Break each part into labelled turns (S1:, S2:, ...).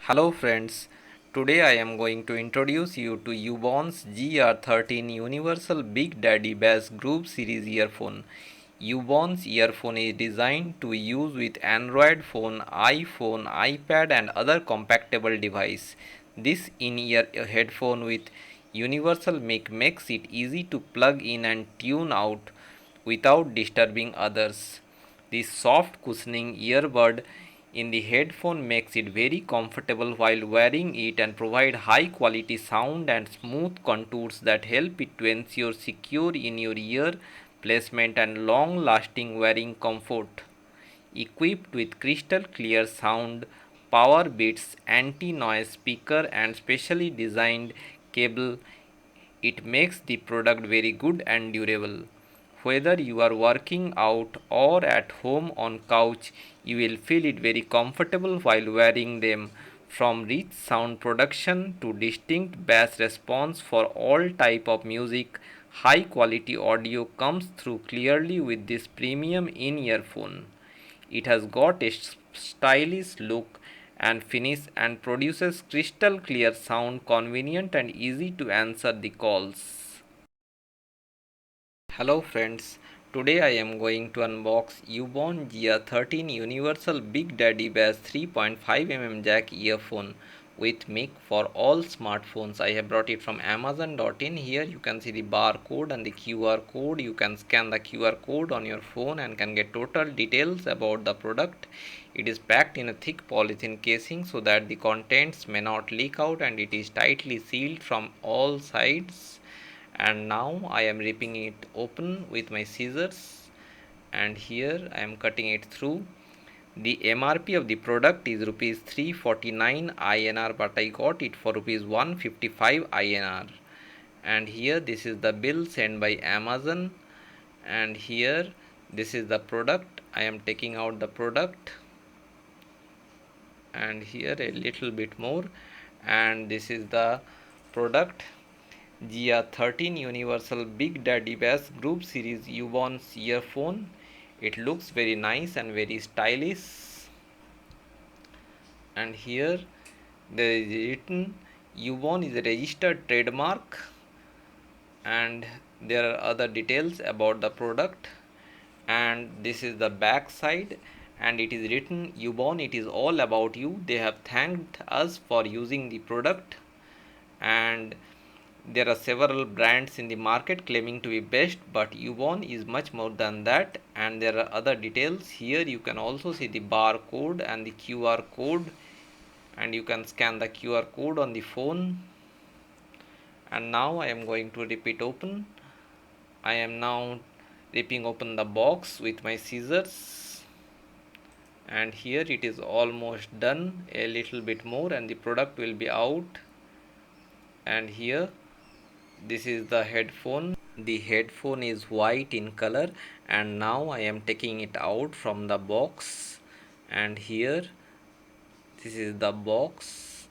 S1: Hello friends, today I am going to introduce you to UBON's GR13 Universal Big Daddy Bass Group Series earphone. UBON's earphone is designed to use with Android phone, iPhone, iPad and other compatible device. This in-ear headphone with universal mic makes it easy to plug in and tune out without disturbing others. The soft cushioning earbud in the headphone makes it very comfortable while wearing it and provide high quality sound and smooth contours that help it to ensure secure in your ear placement and long lasting wearing comfort. Equipped with crystal clear sound, power beats, anti-noise speaker and specially designed cable, it makes the product very good and durable. Whether you are working out or at home on couch, you will feel it very comfortable while wearing them. From rich sound production to distinct bass response for all type of music, high quality audio comes through clearly with this premium in-ear phone. It has got a stylish look and finish and produces crystal clear sound, convenient and easy to answer the calls. Hello friends, today I am going to unbox UBON GR13 Universal Big Daddy Bass 3.5mm jack earphone with mic for all smartphones. I have brought it from Amazon.in. Here you can see the barcode and the QR code. You can scan the QR code on your phone and can get total details about the product. It is packed in a thick polythene casing so that the contents may not leak out, and it is tightly sealed from all sides. And now I am ripping it open with my scissors, and here I am cutting it through. The MRP of the product is rupees 349 INR, but I got it for rupees 155 INR. And here this is the bill sent by Amazon, and here this is the product. I am taking out the product, and here a little bit more, and this is the product. GR13 Universal Big Daddy Bass Group Series UBON's earphone. It looks very nice and very stylish. And here there is written UBON is a registered trademark, and there are other details about the product. And this is the back side, and it is written UBON, it is all about you. They have thanked us for using the product, and there are several brands in the market claiming to be best, but UBON is much more than that. And there are other details. Here you can also see the barcode and the QR code, and you can scan the QR code on the phone. And now I am going to rip it open. I am now ripping open the box with my scissors, and here it is almost done. A little bit more and the product will be out. And here this is the headphone. The headphone is white in color, and now I am taking it out from the box. And here this is the box,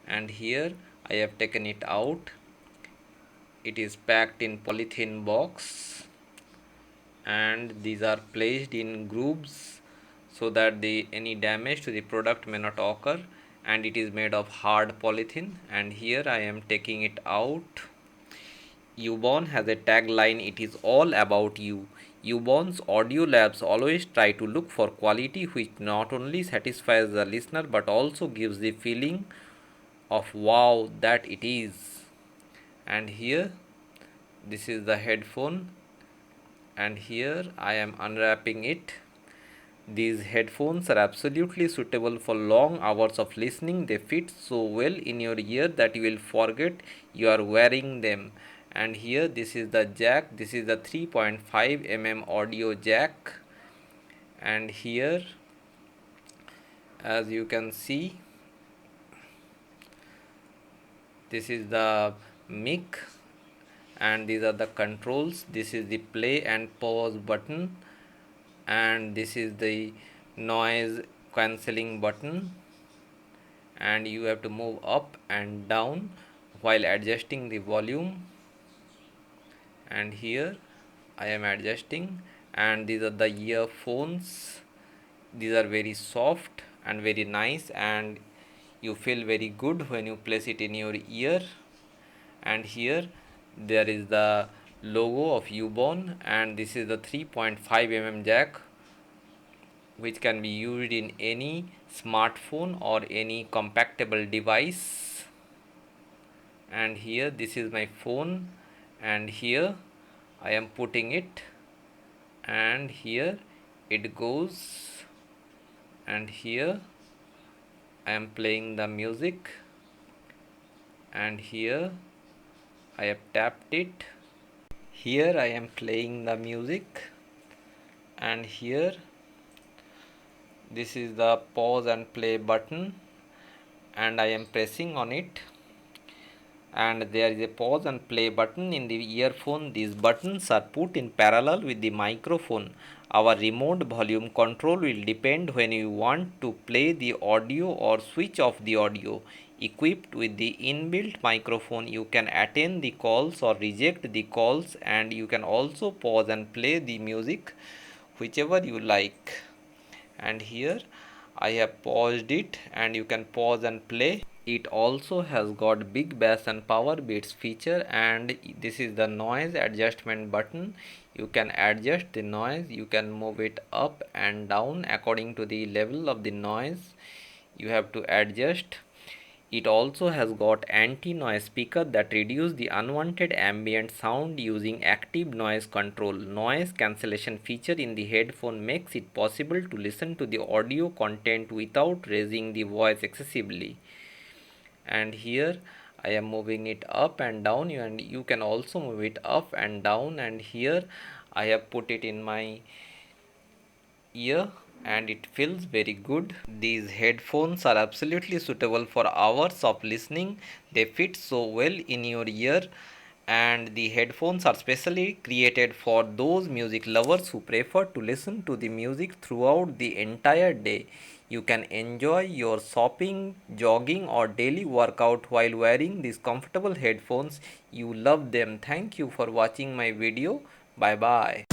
S1: and here I have taken it out. It is packed in polythene box, and these are placed in grooves so that any damage to the product may not occur, and it is made of hard polythene. And here I am taking it out. UBON has a tagline, it is all about you. UBON's audio labs always try to look for quality which not only satisfies the listener but also gives the feeling of wow that it is. And here this is the headphone, and here I am unwrapping it. These headphones are absolutely suitable for long hours of listening. They fit so well in your ear that you will forget you are wearing them. And here this is the jack. This is the 3.5mm audio jack, and here as you can see this is the mic, and these are the controls. This is the play and pause button, and this is the noise cancelling button, and you have to move up and down while adjusting the volume. And here I am adjusting, and these are the earphones. These are very soft and very nice, and You feel very good when you place it in your ear. And here there is the logo of UBON, and this is the 3.5 mm jack, which can be used in any smartphone or any compatible device. And here this is my phone, and here I am putting it, and here it goes, and here I am playing the music, and here I have tapped it. Here I am playing the music, and here this is the pause and play button, and I am pressing on it, and there is a pause and play button in the earphone. These buttons are put in parallel with the microphone. Our remote volume control will depend when you want to play the audio or switch off the audio. Equipped with the inbuilt microphone, you can attend the calls or reject the calls, and you can also pause and play the music whichever you like. And here I have paused it, and you can pause and play. It also has got big bass and power beats feature, and this is the noise adjustment button. You can adjust the noise, you can move it up and down according to the level of the noise you have to adjust. It also has got anti-noise speaker that reduce the unwanted ambient sound using active noise control. Noise cancellation feature in the headphone makes it possible to listen to the audio content without raising the voice excessively. And here I am moving it up and down, and you can also move it up and down. And here I have put it in my ear, and it feels very good. These headphones are absolutely suitable for hours of listening. They fit so well in your ear, and the headphones are specially created for those music lovers who prefer to listen to the music throughout the entire day. You can enjoy your shopping, jogging, or daily workout while wearing these comfortable headphones. You love them. Thank you for watching my video. Bye bye.